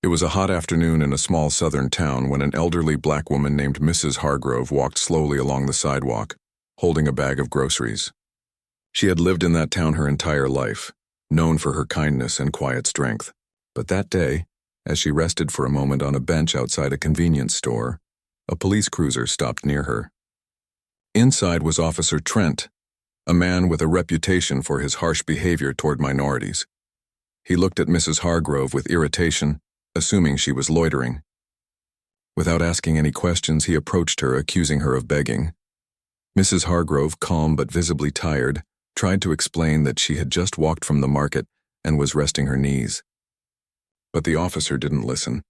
It was a hot afternoon in a small southern town when an elderly black woman named Mrs. Hargrove walked slowly along the sidewalk, holding a bag of groceries. She had lived in that town her entire life, known for her kindness and quiet strength. But that day, as she rested for a moment on a bench outside a convenience store, a police cruiser stopped near her. Inside was Officer Trent, a man with a reputation for his harsh behavior toward minorities. He looked at Mrs. Hargrove with irritation, assuming she was loitering. Without asking any questions, he approached her, accusing her of begging. Mrs. Hargrove, calm but visibly tired, tried to explain that she had just walked from the market and was resting her knees. But the officer didn't listen.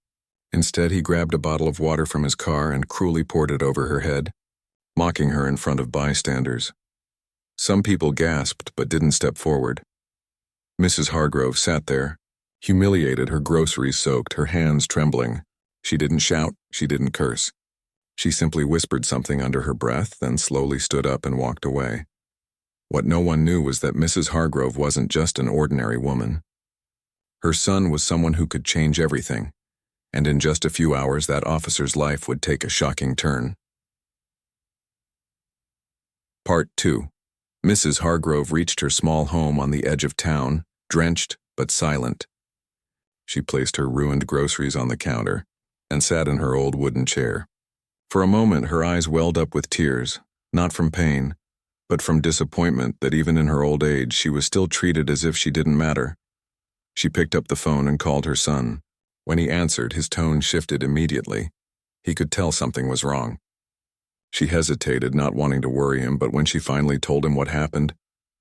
Instead, he grabbed a bottle of water from his car and cruelly poured it over her head, mocking her in front of bystanders. Some people gasped but didn't step forward. Mrs. Hargrove sat there, humiliated, her groceries soaked, her hands trembling. She didn't shout, she didn't curse. She simply whispered something under her breath, then slowly stood up and walked away. What no one knew was that Mrs. Hargrove wasn't just an ordinary woman. Her son was someone who could change everything, and in just a few hours that officer's life would take a shocking turn. Part 2. Mrs. Hargrove reached her small home on the edge of town, drenched but silent. She placed her ruined groceries on the counter and sat in her old wooden chair. For a moment, her eyes welled up with tears, not from pain, but from disappointment that even in her old age she was still treated as if she didn't matter. She picked up the phone and called her son. When he answered, his tone shifted immediately. He could tell something was wrong. She hesitated, not wanting to worry him, but when she finally told him what happened,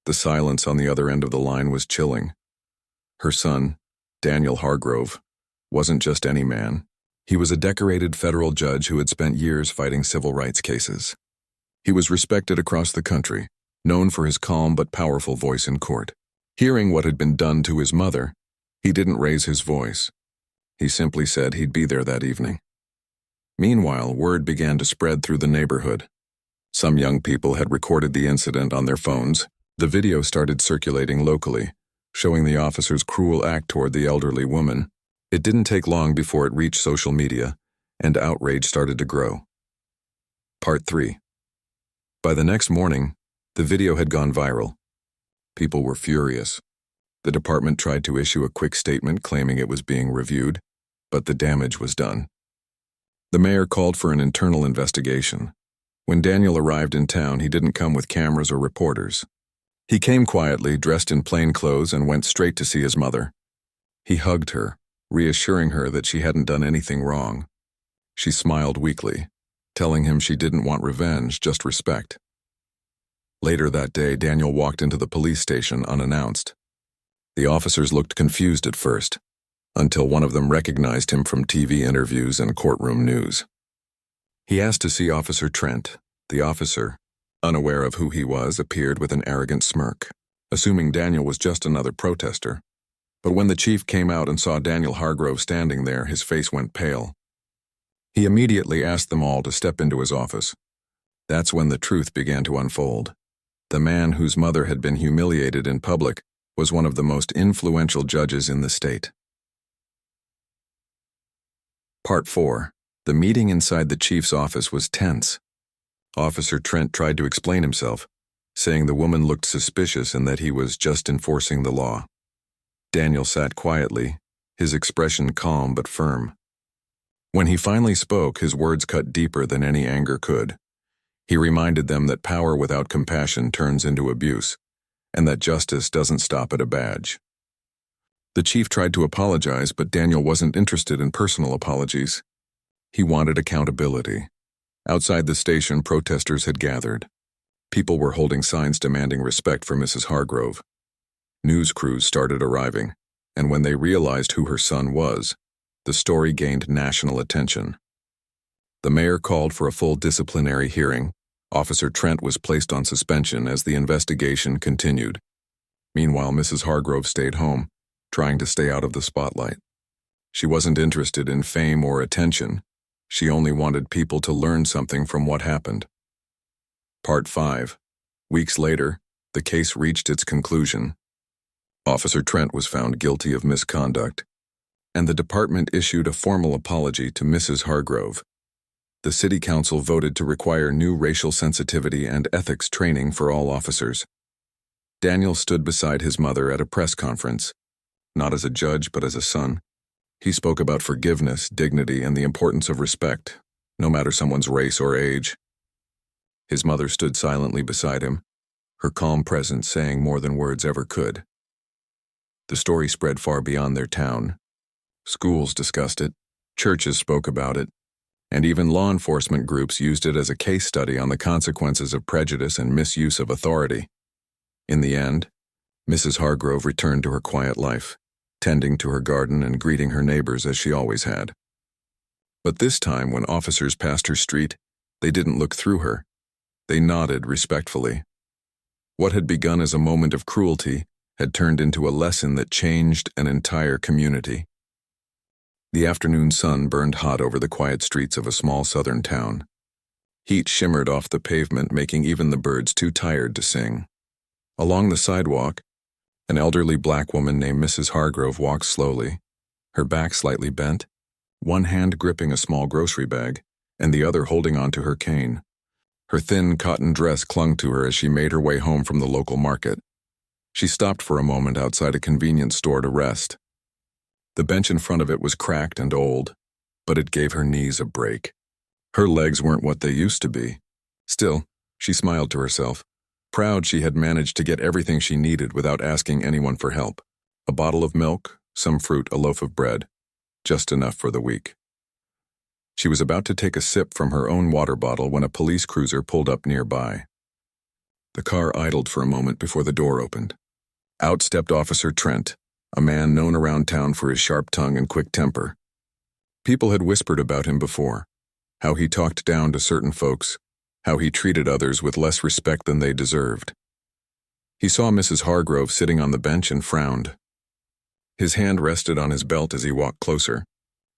the silence on the other end of the line was chilling. Her son, Daniel Hargrove, wasn't just any man. He was a decorated federal judge who had spent years fighting civil rights cases. He was respected across the country, known for his calm but powerful voice in court. Hearing what had been done to his mother, he didn't raise his voice. He simply said he'd be there that evening. Meanwhile, word began to spread through the neighborhood. Some young people had recorded the incident on their phones. The video started circulating locally, showing the officer's cruel act toward the elderly woman. It didn't take long before it reached social media, and outrage started to grow. Part 3. By the next morning, the video had gone viral. People were furious. The department tried to issue a quick statement claiming it was being reviewed, but the damage was done. The mayor called for an internal investigation. When Daniel arrived in town, he didn't come with cameras or reporters. He came quietly, dressed in plain clothes, and went straight to see his mother. He hugged her, reassuring her that she hadn't done anything wrong. She smiled weakly, telling him she didn't want revenge, just respect. Later that day, Daniel walked into the police station unannounced. The officers looked confused at first, until one of them recognized him from TV interviews and courtroom news. He asked to see Officer Trent. The officer, unaware of who he was, appeared with an arrogant smirk, assuming Daniel was just another protester. But when the chief came out and saw Daniel Hargrove standing there, his face went pale. He immediately asked them all to step into his office. That's when the truth began to unfold. The man whose mother had been humiliated in public was one of the most influential judges in the state. Part 4. The meeting inside the chief's office was tense. Officer Trent tried to explain himself, saying the woman looked suspicious and that he was just enforcing the law. Daniel sat quietly, his expression calm but firm. When he finally spoke, his words cut deeper than any anger could. He reminded them that power without compassion turns into abuse, and that justice doesn't stop at a badge. The chief tried to apologize, but Daniel wasn't interested in personal apologies. He wanted accountability. Outside the station, protesters had gathered. People were holding signs demanding respect for Mrs. Hargrove. News crews started arriving, and when they realized who her son was, the story gained national attention. The mayor called for a full disciplinary hearing. Officer Trent was placed on suspension as the investigation continued. Meanwhile, Mrs. Hargrove stayed home, trying to stay out of the spotlight. She wasn't interested in fame or attention. She only wanted people to learn something from what happened. Part 5. Weeks later, the case reached its conclusion. Officer Trent was found guilty of misconduct. and the department issued a formal apology to Mrs. Hargrove. The city council voted to require new racial sensitivity and ethics training for all officers. Daniel stood beside his mother at a press conference, not as a judge but as a son. He spoke about forgiveness, dignity, and the importance of respect, no matter someone's race or age. His mother stood silently beside him, her calm presence saying more than words ever could. The story spread far beyond their town. Schools discussed it, churches spoke about it, and even law enforcement groups used it as a case study on the consequences of prejudice and misuse of authority. In the end, Mrs. Hargrove returned to her quiet life, tending to her garden and greeting her neighbors as she always had. But this time, when officers passed her street, they didn't look through her. They nodded respectfully. What had begun as a moment of cruelty had turned into a lesson that changed an entire community. The afternoon sun burned hot over the quiet streets of a small southern town. Heat shimmered off the pavement, making even the birds too tired to sing. Along the sidewalk, an elderly black woman named Mrs. Hargrove walked slowly, her back slightly bent, one hand gripping a small grocery bag, and the other holding onto her cane. Her thin cotton dress clung to her as she made her way home from the local market. She stopped for a moment outside a convenience store to rest. The bench in front of it was cracked and old, but it gave her knees a break. Her legs weren't what they used to be. Still, she smiled to herself, proud she had managed to get everything she needed without asking anyone for help. A bottle of milk, some fruit, a loaf of bread. Just enough for the week. She was about to take a sip from her own water bottle when a police cruiser pulled up nearby. The car idled for a moment before the door opened. Out stepped Officer Trent, a man known around town for his sharp tongue and quick temper. People had whispered about him before, how he talked down to certain folks, how he treated others with less respect than they deserved. He saw Mrs. Hargrove sitting on the bench and frowned. His hand rested on his belt as he walked closer.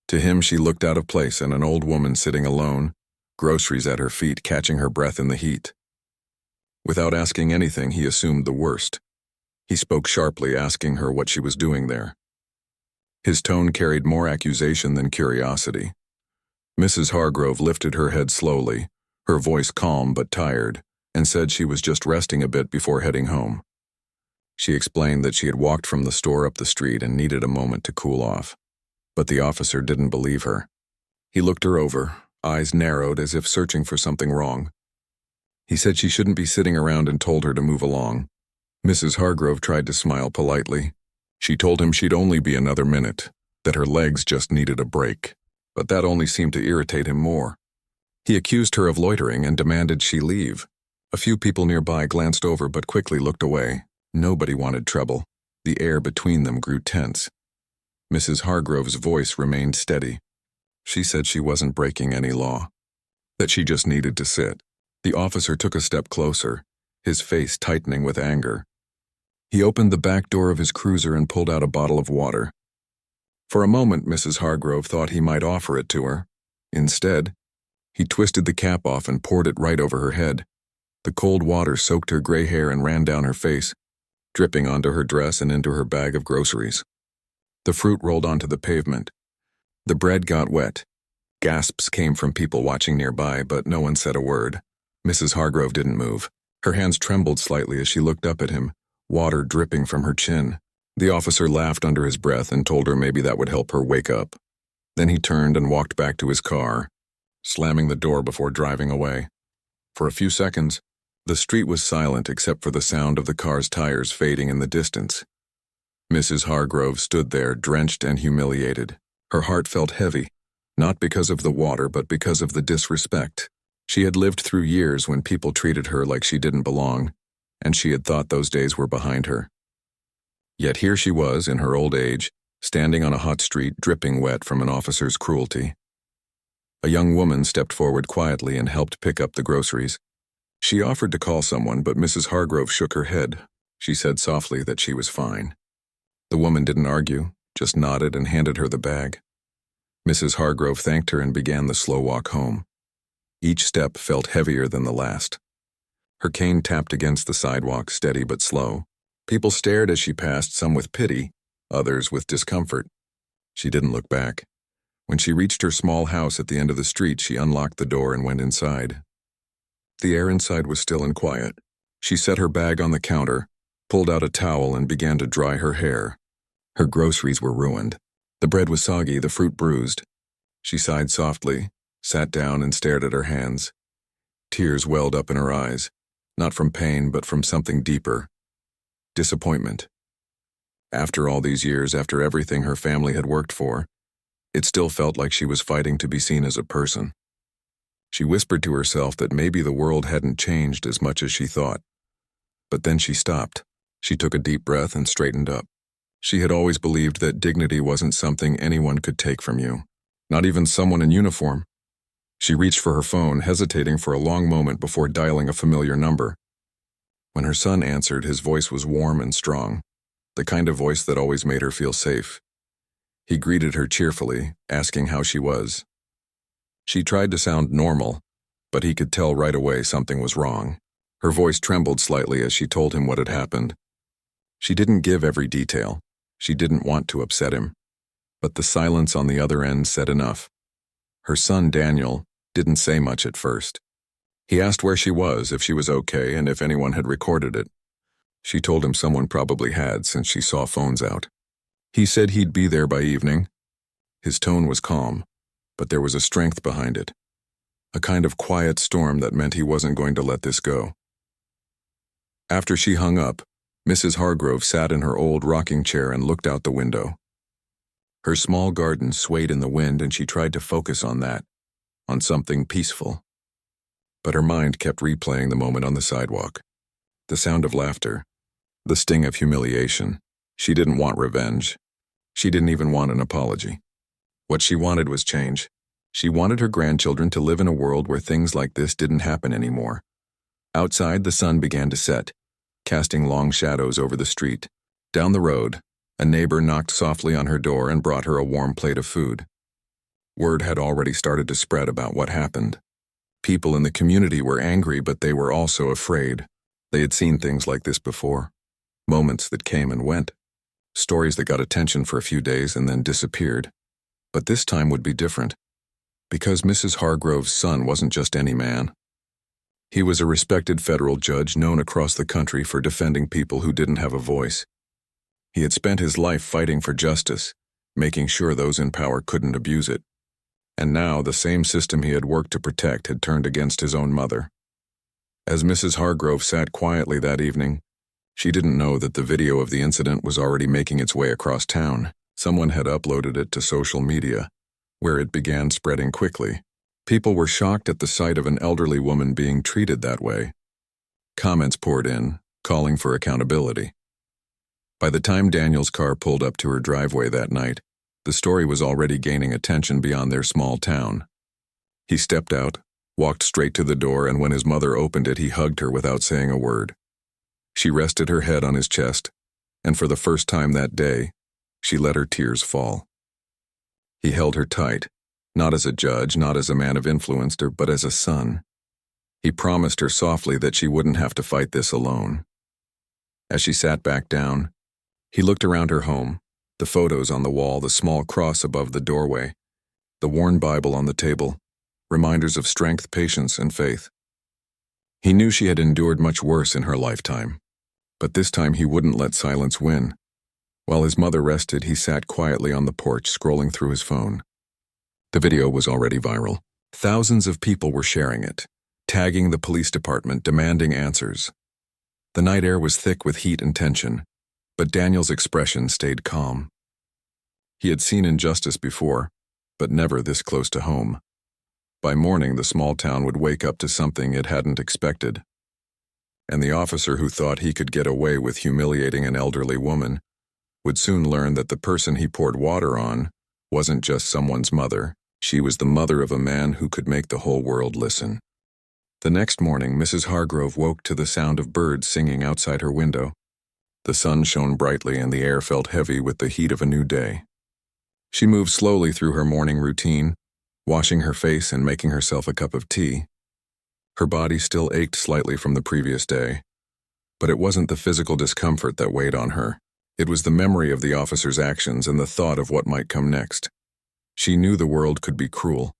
To him, she looked out of place, and an old woman sitting alone, groceries at her feet, catching her breath in the heat. Without asking anything, he assumed the worst. He spoke sharply, asking her what she was doing there. His tone carried more accusation than curiosity. Mrs. Hargrove lifted her head slowly, her voice calm but tired, and said she was just resting a bit before heading home. She explained that she had walked from the store up the street and needed a moment to cool off. But the officer didn't believe her. He looked her over, eyes narrowed as if searching for something wrong. He said she shouldn't be sitting around and told her to move along. Mrs. Hargrove tried to smile politely. She told him she'd only be another minute, that her legs just needed a break, but that only seemed to irritate him more. He accused her of loitering and demanded she leave. A few people nearby glanced over but quickly looked away. Nobody wanted trouble. The air between them grew tense. Mrs. Hargrove's voice remained steady. She said she wasn't breaking any law, that she just needed to sit. The officer took a step closer, his face tightening with anger. He opened the back door of his cruiser and pulled out a bottle of water. For a moment, Mrs. Hargrove thought he might offer it to her. Instead, he twisted the cap off and poured it right over her head. The cold water soaked her gray hair and ran down her face, dripping onto her dress and into her bag of groceries. The fruit rolled onto the pavement. The bread got wet. Gasps came from people watching nearby, but no one said a word. Mrs. Hargrove didn't move. Her hands trembled slightly as she looked up at him, water dripping from her chin. The officer laughed under his breath and told her maybe that would help her wake up. Then he turned and walked back to his car, slamming the door before driving away. For a few seconds, the street was silent except for the sound of the car's tires fading in the distance. Mrs. Hargrove stood there, drenched and humiliated. Her heart felt heavy, not because of the water, but because of the disrespect. She had lived through years when people treated her like she didn't belong, and she had thought those days were behind her. Yet here she was, in her old age, standing on a hot street, dripping wet from an officer's cruelty. A young woman stepped forward quietly and helped pick up the groceries. She offered to call someone, but Mrs. Hargrove shook her head. She said softly that she was fine. The woman didn't argue, just nodded and handed her the bag. Mrs. Hargrove thanked her and began the slow walk home. Each step felt heavier than the last. Her cane tapped against the sidewalk, steady but slow. People stared as she passed, some with pity, others with discomfort. She didn't look back. When she reached her small house at the end of the street, she unlocked the door and went inside. The air inside was still and quiet. She set her bag on the counter, pulled out a towel, and began to dry her hair. Her groceries were ruined. The bread was soggy, the fruit bruised. She sighed softly, sat down, and stared at her hands. Tears welled up in her eyes, not from pain, but from something deeper. Disappointment. After all these years, after everything her family had worked for, it still felt like she was fighting to be seen as a person. She whispered to herself that maybe the world hadn't changed as much as she thought. But then she stopped. She took a deep breath and straightened up. She had always believed that dignity wasn't something anyone could take from you, not even someone in uniform. She reached for her phone, hesitating for a long moment before dialing a familiar number. When her son answered, his voice was warm and strong, the kind of voice that always made her feel safe. He greeted her cheerfully, asking how she was. She tried to sound normal, but he could tell right away something was wrong. Her voice trembled slightly as she told him what had happened. She didn't give every detail. She didn't want to upset him. But the silence on the other end said enough. Her son, Daniel, didn't say much at first. He asked where she was, if she was okay, and if anyone had recorded it. She told him someone probably had, since she saw phones out. He said he'd be there by evening. His tone was calm, but there was a strength behind it. A kind of quiet storm that meant he wasn't going to let this go. After she hung up, Mrs. Hargrove sat in her old rocking chair and looked out the window. Her small garden swayed in the wind, and she tried to focus on that, on something peaceful. But her mind kept replaying the moment on the sidewalk. The sound of laughter, the sting of humiliation. She didn't want revenge. She didn't even want an apology. What she wanted was change. She wanted her grandchildren to live in a world where things like this didn't happen anymore. Outside, the sun began to set, casting long shadows over the street. Down the road, a neighbor knocked softly on her door and brought her a warm plate of food. Word had already started to spread about what happened. People in the community were angry, but they were also afraid. They had seen things like this before. Moments that came and went. Stories that got attention for a few days and then disappeared. But this time would be different. Because Mrs. Hargrove's son wasn't just any man. He was a respected federal judge known across the country for defending people who didn't have a voice. He had spent his life fighting for justice, making sure those in power couldn't abuse it. And now the same system he had worked to protect had turned against his own mother. As Mrs. Hargrove sat quietly that evening, she didn't know that the video of the incident was already making its way across town. Someone had uploaded it to social media, where it began spreading quickly. People were shocked at the sight of an elderly woman being treated that way. Comments poured in, calling for accountability. By the time Daniel's car pulled up to her driveway that night, the story was already gaining attention beyond their small town. He stepped out, walked straight to the door, and when his mother opened it, he hugged her without saying a word. She rested her head on his chest, and for the first time that day, she let her tears fall. He held her tight, not as a judge, not as a man of influence, but as a son. He promised her softly that she wouldn't have to fight this alone. As she sat back down, he looked around her home, the photos on the wall, the small cross above the doorway, the worn Bible on the table, reminders of strength, patience, and faith. He knew she had endured much worse in her lifetime, but this time he wouldn't let silence win. While his mother rested, he sat quietly on the porch, scrolling through his phone. The video was already viral. Thousands of people were sharing it, tagging the police department, demanding answers. The night air was thick with heat and tension, but Daniel's expression stayed calm. He had seen injustice before, but never this close to home. By morning, the small town would wake up to something it hadn't expected. And the officer who thought he could get away with humiliating an elderly woman would soon learn that the person he poured water on wasn't just someone's mother. She was the mother of a man who could make the whole world listen. The next morning, Mrs. Hargrove woke to the sound of birds singing outside her window. The sun shone brightly and the air felt heavy with the heat of a new day. She moved slowly through her morning routine, washing her face and making herself a cup of tea. Her body still ached slightly from the previous day, but it wasn't the physical discomfort that weighed on her. It was the memory of the officer's actions and the thought of what might come next. She knew the world could be cruel,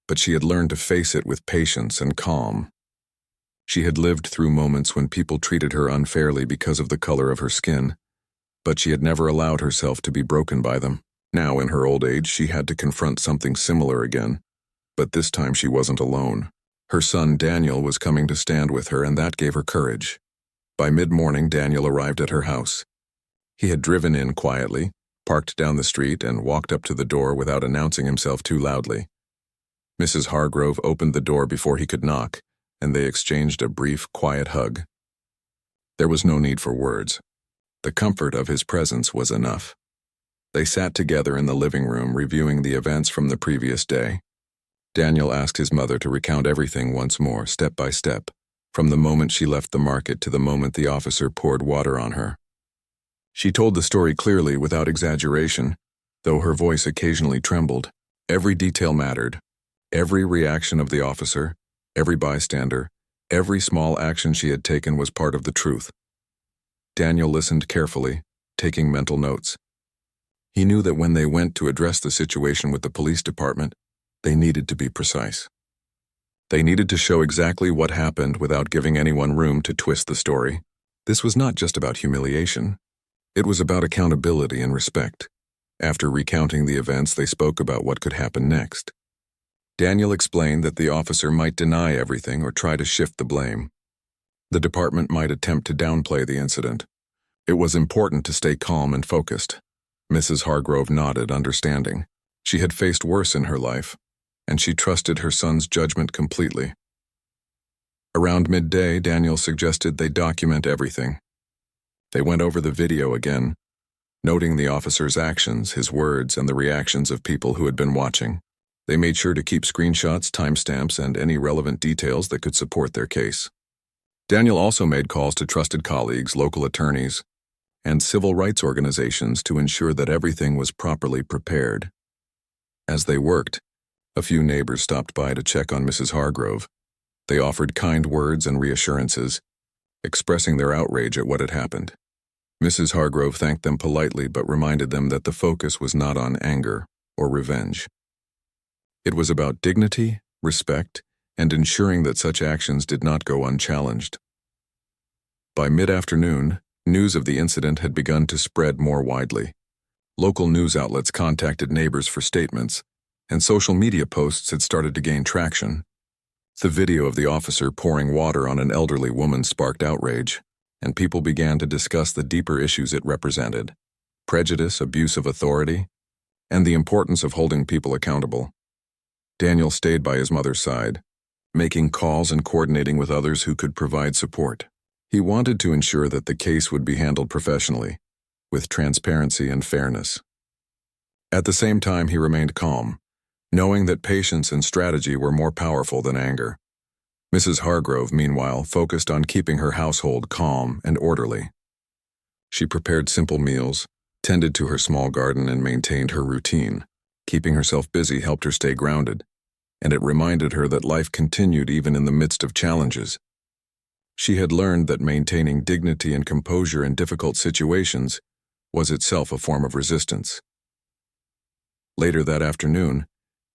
but she had learned to face it with patience and calm. She had lived through moments when people treated her unfairly because of the color of her skin, but she had never allowed herself to be broken by them. Now, in her old age, she had to confront something similar again, but this time she wasn't alone. Her son Daniel was coming to stand with her, and that gave her courage. By mid-morning, Daniel arrived at her house. He had driven in quietly, parked down the street, and walked up to the door without announcing himself too loudly. Mrs. Hargrove opened the door before he could knock, and they exchanged a brief, quiet hug. There was no need for words. The comfort of his presence was enough. They sat together in the living room, reviewing the events from the previous day. Daniel asked his mother to recount everything once more, step by step, from the moment she left the market to the moment the officer poured water on her. She told the story clearly, without exaggeration, though her voice occasionally trembled. Every detail mattered. Every reaction of the officer, every bystander, every small action she had taken was part of the truth. Daniel listened carefully, taking mental notes. He knew that when they went to address the situation with the police department, they needed to be precise. They needed to show exactly what happened without giving anyone room to twist the story. This was not just about humiliation. It was about accountability and respect. After recounting the events, they spoke about what could happen next. Daniel explained that the officer might deny everything or try to shift the blame. The department might attempt to downplay the incident. It was important to stay calm and focused. Mrs. Hargrove nodded, understanding. She had faced worse in her life, and she trusted her son's judgment completely. Around midday, Daniel suggested they document everything. They went over the video again, noting the officer's actions, his words, and the reactions of people who had been watching. They made sure to keep screenshots, timestamps, and any relevant details that could support their case. Daniel also made calls to trusted colleagues, local attorneys, and civil rights organizations to ensure that everything was properly prepared. As they worked, a few neighbors stopped by to check on Mrs. Hargrove. They offered kind words and reassurances, expressing their outrage at what had happened. Mrs. Hargrove thanked them politely but reminded them that the focus was not on anger or revenge. It was about dignity, respect, and ensuring that such actions did not go unchallenged. By mid-afternoon, news of the incident had begun to spread more widely. Local news outlets contacted neighbors for statements, and social media posts had started to gain traction. The video of the officer pouring water on an elderly woman sparked outrage, and people began to discuss the deeper issues it represented: prejudice, abuse of authority, and the importance of holding people accountable. Daniel stayed by his mother's side, making calls and coordinating with others who could provide support. He wanted to ensure that the case would be handled professionally, with transparency and fairness. At the same time, he remained calm, knowing that patience and strategy were more powerful than anger. Mrs. Hargrove, meanwhile, focused on keeping her household calm and orderly. She prepared simple meals, tended to her small garden, and maintained her routine. Keeping herself busy helped her stay grounded, and it reminded her that life continued even in the midst of challenges. She had learned that maintaining dignity and composure in difficult situations was itself a form of resistance. Later that afternoon,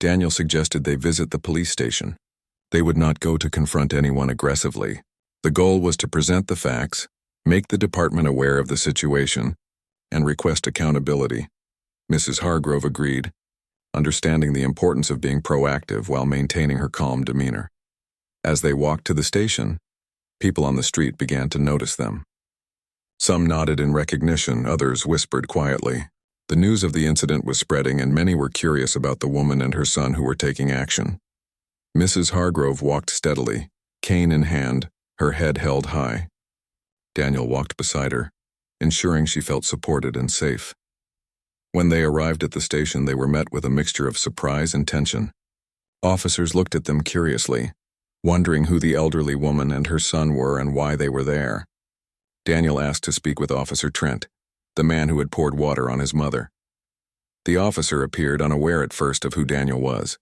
Daniel suggested they visit the police station. They would not go to confront anyone aggressively. The goal was to present the facts, make the department aware of the situation, and request accountability. Mrs. Hargrove agreed, understanding the importance of being proactive while maintaining her calm demeanor. As they walked to the station, people on the street began to notice them. Some nodded in recognition, others whispered quietly. The news of the incident was spreading, and many were curious about the woman and her son who were taking action. Mrs. Hargrove walked steadily, cane in hand, her head held high. Daniel walked beside her, ensuring she felt supported and safe. When they arrived at the station, they were met with a mixture of surprise and tension. Officers looked at them curiously, wondering who the elderly woman and her son were and why they were there. Daniel asked to speak with Officer Trent, the man who had poured water on his mother. The officer appeared unaware at first of who Daniel was.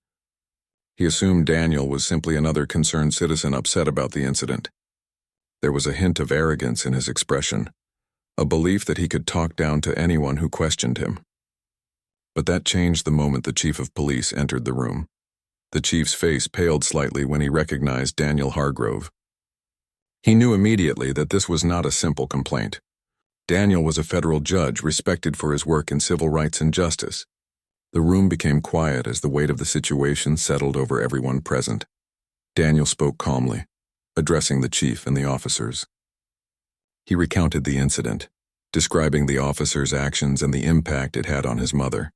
He assumed Daniel was simply another concerned citizen upset about the incident. There was a hint of arrogance in his expression, a belief that he could talk down to anyone who questioned him. But that changed the moment the chief of police entered the room. The chief's face paled slightly when he recognized Daniel Hargrove. He knew immediately that this was not a simple complaint. Daniel was a federal judge respected for his work in civil rights and justice. The room became quiet as the weight of the situation settled over everyone present. Daniel spoke calmly, addressing the chief and the officers. He recounted the incident, describing the officers' actions and the impact it had on his mother.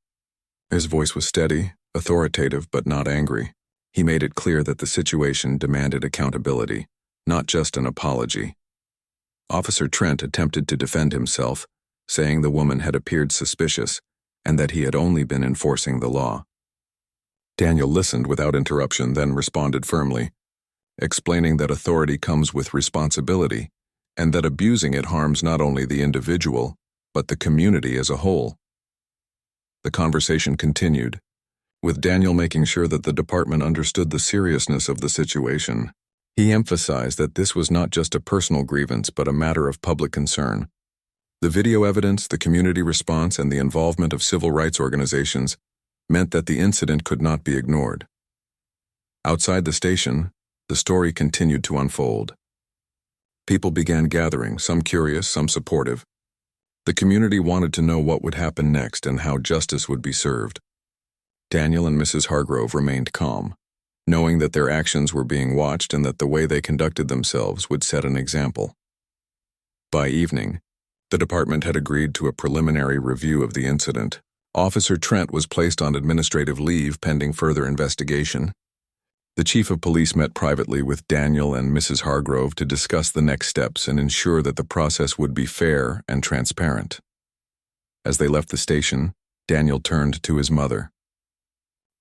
His voice was steady, authoritative, but not angry. He made it clear that the situation demanded accountability, not just an apology. Officer Trent attempted to defend himself, saying the woman had appeared suspicious and that he had only been enforcing the law. Daniel listened without interruption, then responded firmly, explaining that authority comes with responsibility and that abusing it harms not only the individual, but the community as a whole. The conversation continued, with Daniel making sure that the department understood the seriousness of the situation. He emphasized that this was not just a personal grievance but a matter of public concern. The video evidence, the community response, and the involvement of civil rights organizations meant that the incident could not be ignored. Outside the station, the story continued to unfold. People began gathering, some curious, some supportive. The community wanted to know what would happen next and how justice would be served. Daniel and Mrs. Hargrove remained calm, knowing that their actions were being watched and that the way they conducted themselves would set an example. By evening, the department had agreed to a preliminary review of the incident. Officer Trent was placed on administrative leave pending further investigation. The chief of police met privately with Daniel and Mrs. Hargrove to discuss the next steps and ensure that the process would be fair and transparent. As they left the station, Daniel turned to his mother.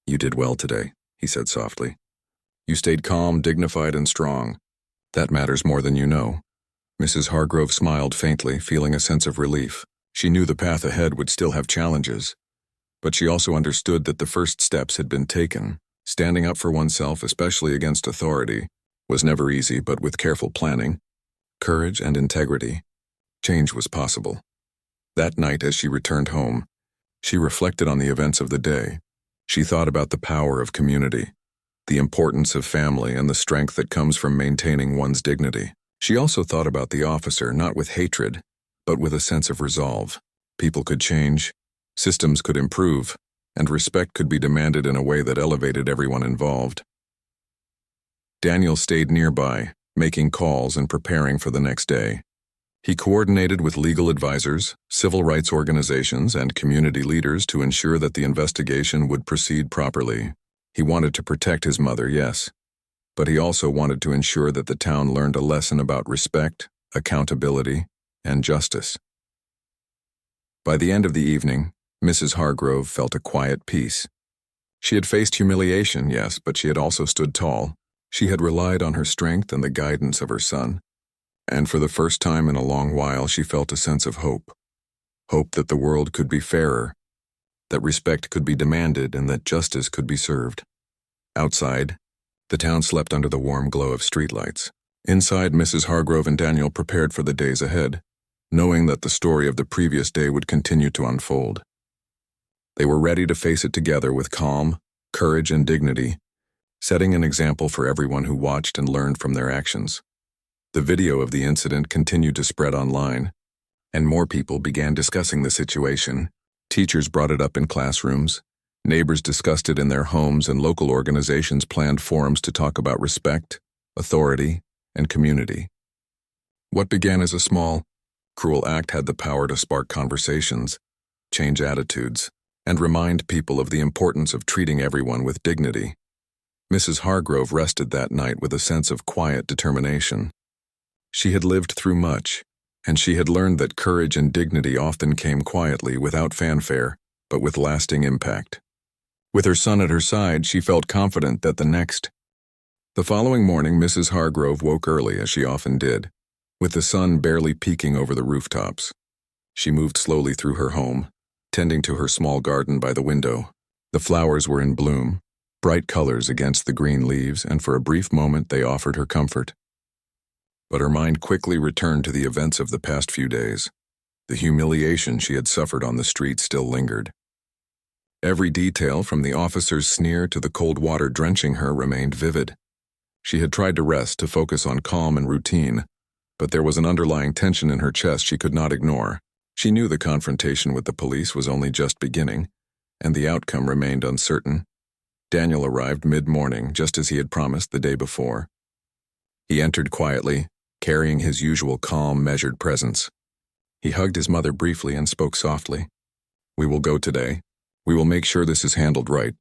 "You did well today," he said softly. "You stayed calm, dignified, and strong. That matters more than you know." Mrs. Hargrove smiled faintly, feeling a sense of relief. She knew the path ahead would still have challenges, but she also understood that the first steps had been taken. Standing up for oneself, especially against authority, was never easy, but with careful planning, courage, and integrity, change was possible. That night, as she returned home, she reflected on the events of the day. She thought about the power of community, the importance of family, and the strength that comes from maintaining one's dignity. She also thought about the officer, not with hatred, but with a sense of resolve. People could change, systems could improve, and respect could be demanded in a way that elevated everyone involved. Daniel stayed nearby, making calls and preparing for the next day. He coordinated with legal advisors, civil rights organizations, and community leaders to ensure that the investigation would proceed properly. He wanted to protect his mother, yes, but he also wanted to ensure that the town learned a lesson about respect, accountability, and justice. By the end of the evening, Mrs. Hargrove felt a quiet peace. She had faced humiliation, yes, but she had also stood tall. She had relied on her strength and the guidance of her son. And for the first time in a long while, she felt a sense of hope. Hope that the world could be fairer, that respect could be demanded, and that justice could be served. Outside, the town slept under the warm glow of streetlights. Inside, Mrs. Hargrove and Daniel prepared for the days ahead, knowing that the story of the previous day would continue to unfold. They were ready to face it together with calm, courage, and dignity, setting an example for everyone who watched and learned from their actions. The video of the incident continued to spread online, and more people began discussing the situation. Teachers brought it up in classrooms, neighbors discussed it in their homes, and local organizations planned forums to talk about respect, authority, and community. What began as a small, cruel act had the power to spark conversations, change attitudes, and remind people of the importance of treating everyone with dignity. Mrs. Hargrove rested that night with a sense of quiet determination. She had lived through much, and she had learned that courage and dignity often came quietly, without fanfare, but with lasting impact. With her son at her side, she felt confident that the following morning, Mrs. Hargrove woke early, as she often did, with the sun barely peeking over the rooftops. She moved slowly through her home, tending to her small garden by the window. The flowers were in bloom, bright colors against the green leaves, and for a brief moment they offered her comfort. But her mind quickly returned to the events of the past few days. The humiliation she had suffered on the street still lingered. Every detail, from the officer's sneer to the cold water drenching her, remained vivid. She had tried to rest, to focus on calm and routine, but there was an underlying tension in her chest she could not ignore. She knew the confrontation with the police was only just beginning, and the outcome remained uncertain. Daniel arrived mid-morning, just as he had promised the day before. He entered quietly, carrying his usual calm, measured presence. He hugged his mother briefly and spoke softly. "We will go today. We will make sure this is handled right."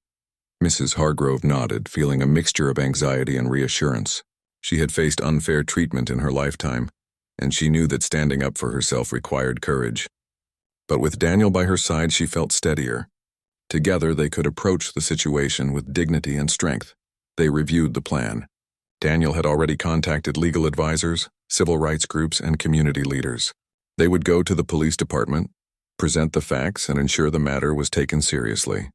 Mrs. Hargrove nodded, feeling a mixture of anxiety and reassurance. She had faced unfair treatment in her lifetime, and she knew that standing up for herself required courage. But with Daniel by her side, she felt steadier. Together, they could approach the situation with dignity and strength. They reviewed the plan. Daniel had already contacted legal advisors, civil rights groups, and community leaders. They would go to the police department, present the facts, and ensure the matter was taken seriously.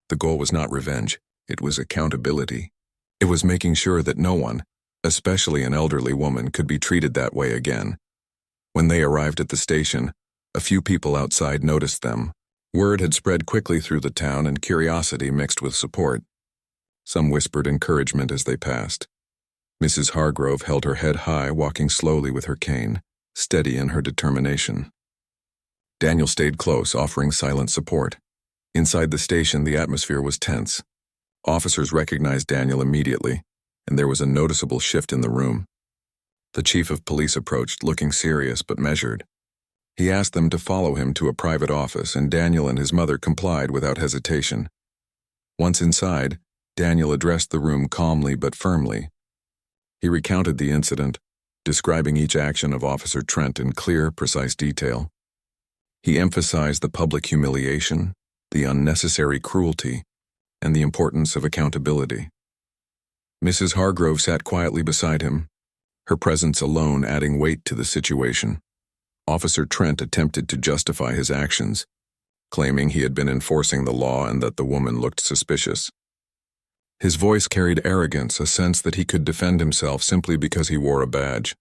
The goal was not revenge, it was accountability. It was making sure that no one, especially an elderly woman, could be treated that way again. When they arrived at the station, a few people outside noticed them. Word had spread quickly through the town, and curiosity mixed with support. Some whispered encouragement as they passed. Mrs. Hargrove held her head high, walking slowly with her cane, steady in her determination. Daniel stayed close, offering silent support. Inside the station, the atmosphere was tense. Officers recognized Daniel immediately, and there was a noticeable shift in the room. The chief of police approached, looking serious but measured. He asked them to follow him to a private office, and Daniel and his mother complied without hesitation. Once inside, Daniel addressed the room calmly but firmly. He recounted the incident, describing each action of Officer Trent in clear, precise detail. He emphasized the public humiliation, the unnecessary cruelty, and the importance of accountability. Mrs. Hargrove sat quietly beside him, her presence alone adding weight to the situation. Officer Trent attempted to justify his actions, claiming he had been enforcing the law and that the woman looked suspicious. His voice carried arrogance, a sense that he could defend himself simply because he wore a badge.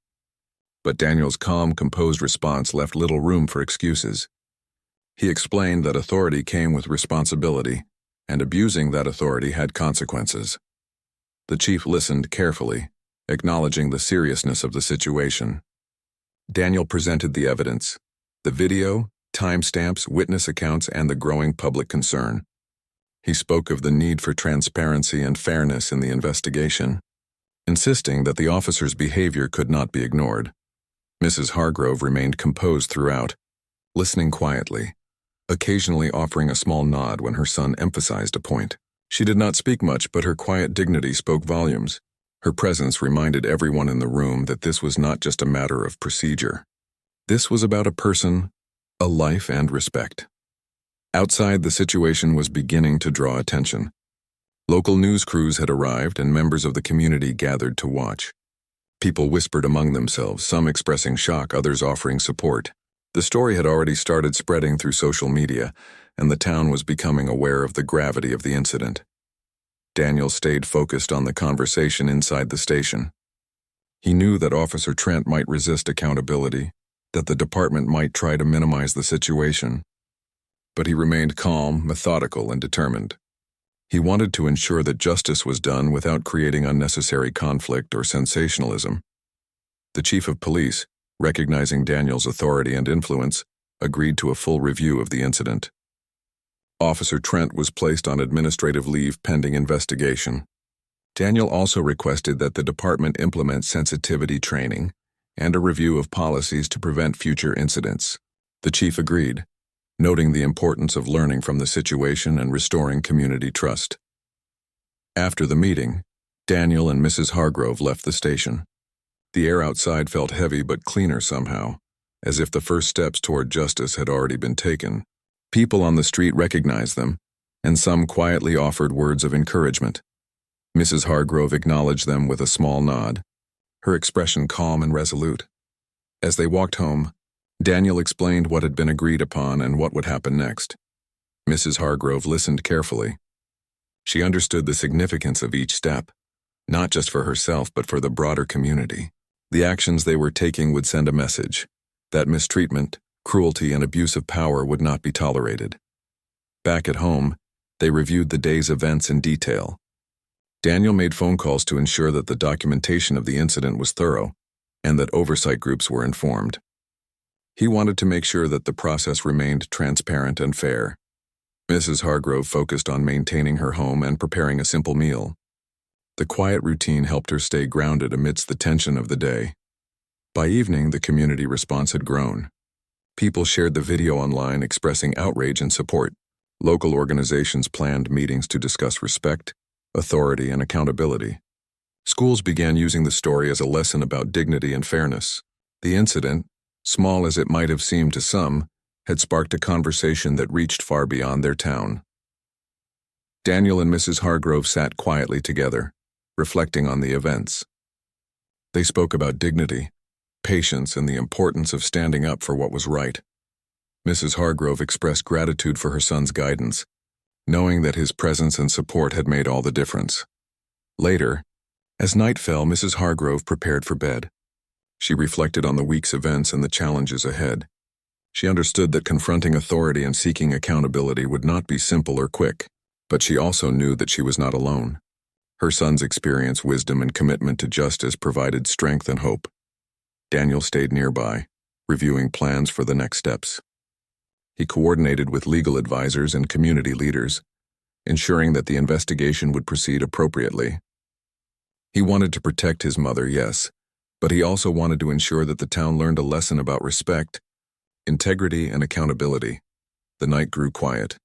But Daniel's calm, composed response left little room for excuses. He explained that authority came with responsibility, and abusing that authority had consequences. The chief listened carefully, acknowledging the seriousness of the situation. Daniel presented the evidence: the video, timestamps, witness accounts, and the growing public concern. He spoke of the need for transparency and fairness in the investigation, insisting that the officer's behavior could not be ignored. Mrs. Hargrove remained composed throughout, listening quietly, occasionally offering a small nod when her son emphasized a point. She did not speak much, but her quiet dignity spoke volumes. Her presence reminded everyone in the room that this was not just a matter of procedure. This was about a person, a life, and respect. Outside, the situation was beginning to draw attention. Local news crews had arrived, and members of the community gathered to watch. People whispered among themselves, some expressing shock, others offering support. The story had already started spreading through social media, and the town was becoming aware of the gravity of the incident. Daniel stayed focused on the conversation inside the station. He knew that Officer Trent might resist accountability, that the department might try to minimize the situation. But he remained calm, methodical, and determined. He wanted to ensure that justice was done without creating unnecessary conflict or sensationalism. The chief of police, recognizing Daniel's authority and influence, agreed to a full review of the incident. Officer Trent was placed on administrative leave pending investigation. Daniel also requested that the department implement sensitivity training and a review of policies to prevent future incidents. The chief agreed, noting the importance of learning from the situation and restoring community trust. After the meeting, Daniel and Mrs. Hargrove left the station. The air outside felt heavy but cleaner somehow, as if the first steps toward justice had already been taken. People on the street recognized them, and some quietly offered words of encouragement. Mrs. Hargrove acknowledged them with a small nod, her expression calm and resolute. As they walked home, Daniel explained what had been agreed upon and what would happen next. Mrs. Hargrove listened carefully. She understood the significance of each step, not just for herself but for the broader community. The actions they were taking would send a message that mistreatment, Cruelty and abuse of power would not be tolerated. Back at home, they reviewed the day's events in detail. Daniel made phone calls to ensure that the documentation of the incident was thorough and that oversight groups were informed. He wanted to make sure that the process remained transparent and fair. Mrs. Hargrove focused on maintaining her home and preparing a simple meal. The quiet routine helped her stay grounded amidst the tension of the day. By evening, the community response had grown. People shared the video online expressing outrage and support. Local organizations planned meetings to discuss respect, authority, and accountability. Schools began using the story as a lesson about dignity and fairness. The incident, small as it might have seemed to some, had sparked a conversation that reached far beyond their town. Daniel and Mrs. Hargrove sat quietly together, reflecting on the events. They spoke about dignity, patience, and the importance of standing up for what was right. Mrs. Hargrove expressed gratitude for her son's guidance, knowing that his presence and support had made all the difference. Later, as night fell, Mrs. Hargrove prepared for bed. She reflected on the week's events and the challenges ahead. She understood that confronting authority and seeking accountability would not be simple or quick, but she also knew that she was not alone. Her son's experience, wisdom, and commitment to justice provided strength and hope. Daniel stayed nearby, reviewing plans for the next steps. He coordinated with legal advisors and community leaders, ensuring that the investigation would proceed appropriately. He wanted to protect his mother, yes, but he also wanted to ensure that the town learned a lesson about respect, integrity, and accountability. The night grew quiet,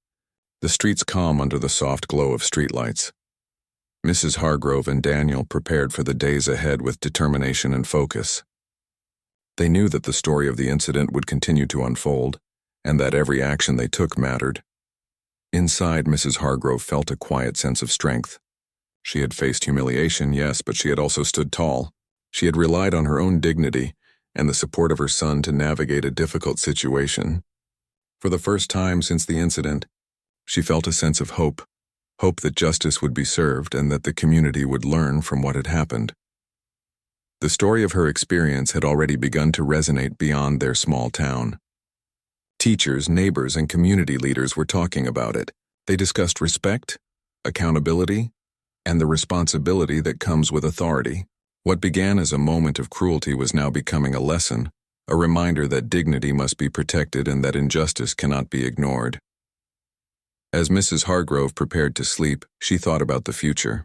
the streets calm under the soft glow of streetlights. Mrs. Hargrove and Daniel prepared for the days ahead with determination and focus. They knew that the story of the incident would continue to unfold, and that every action they took mattered. Inside, Mrs. Hargrove felt a quiet sense of strength. She had faced humiliation, yes, but she had also stood tall. She had relied on her own dignity and the support of her son to navigate a difficult situation. For the first time since the incident, she felt a sense of hope that justice would be served and that the community would learn from what had happened. The story of her experience had already begun to resonate beyond their small town. Teachers, neighbors, and community leaders were talking about it. They discussed respect, accountability, and the responsibility that comes with authority. What began as a moment of cruelty was now becoming a lesson, a reminder that dignity must be protected and that injustice cannot be ignored. As Mrs. Hargrove prepared to sleep, she thought about the future.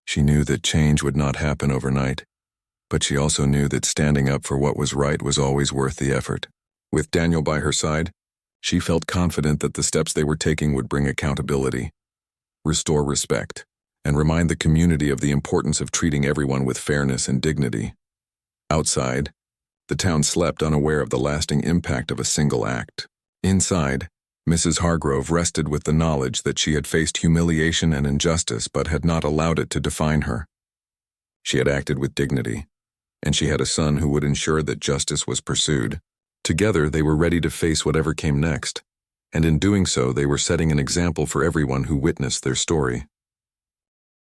She knew that change would not happen overnight, but she also knew that standing up for what was right was always worth the effort. With Daniel by her side, she felt confident that the steps they were taking would bring accountability, restore respect, and remind the community of the importance of treating everyone with fairness and dignity. Outside, the town slept unaware of the lasting impact of a single act. Inside, Mrs. Hargrove rested with the knowledge that she had faced humiliation and injustice but had not allowed it to define her. She had acted with dignity, and she had a son who would ensure that justice was pursued. Together, they were ready to face whatever came next, and in doing so, they were setting an example for everyone who witnessed their story.